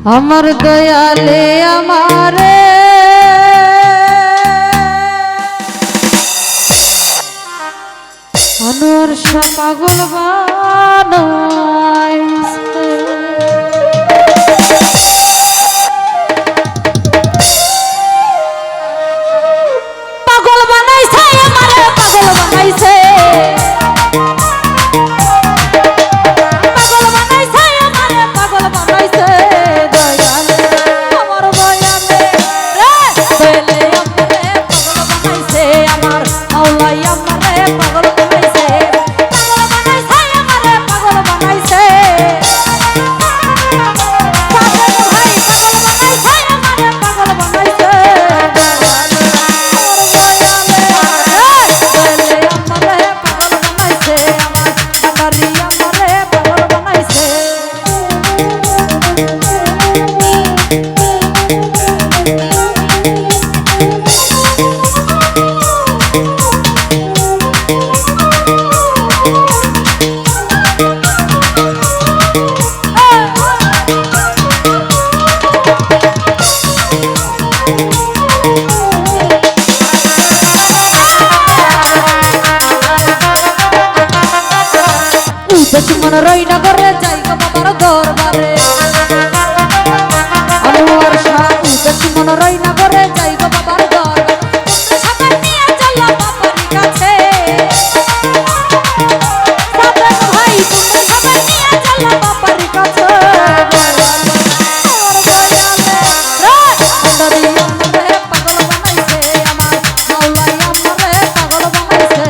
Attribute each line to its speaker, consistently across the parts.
Speaker 1: আমার দয়ালে আমারে অনর্ষা পাগল বানাইছে পাগল বানাইছে আমারে পাগল বানাইছে मन रई ना करे जाई गो बाबार दरबारे अनुवर शाह उदेश मन रई ना करे जाई गो बाबार दरबारे তোমরা সবাই নিয়ে চলো বাবার কাছে সাধন ভাই তোমরা সবাই নিয়ে চলো বাবার কাছে আমার দয়ালে রে আমারে পাগল বানাইছে আমার মাওলাই আমারে পাগল বানাইছে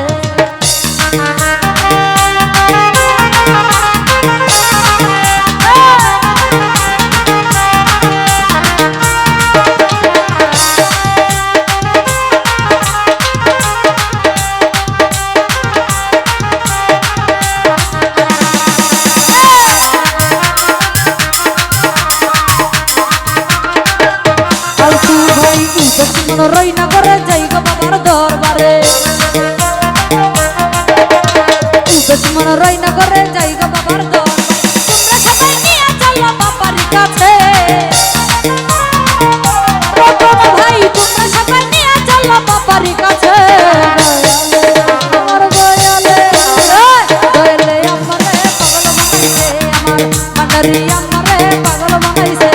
Speaker 1: मन रई ना करे जाई गो बाबार दरबारे उदेश मन रई ना करे जाई गो बाबार दरबारे তোমরা সবাই নিয়ে চলো বাবার কাছে রতন ভাই তোমরা সবাই নিয়ে চলো বাবার কাছে আমার দয়ালে দয়ালে আমারে পাগল বানাইছে আমার বানারি আমারে পাগল বানাইছে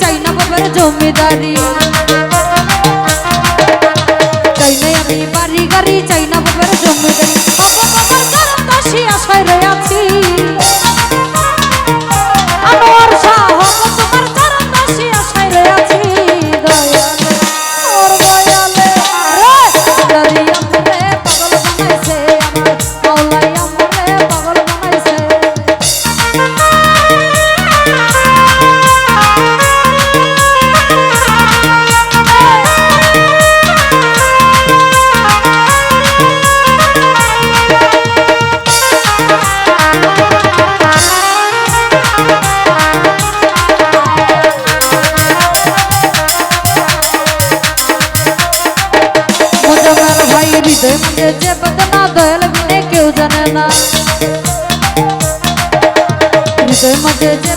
Speaker 1: চাই না বাবার জমিদারি চাই না আমি বাড়ি গাড়ি চাই না বাবার জমিদারি বাবার চরণ দাসী আশায় রয়েছি আমার শাহ তোমার চরণ দাসী আশায় রয়েছি দয়ালে ওর দয়ালে রে আমারে পাগল বানাইছে আমার মাওলাই আমারে পাগল বানাইছে হৃদয় মধ্যে যে বেদনা দয়াল বিনে কেউ জানে না হৃদয় মধ্যে যে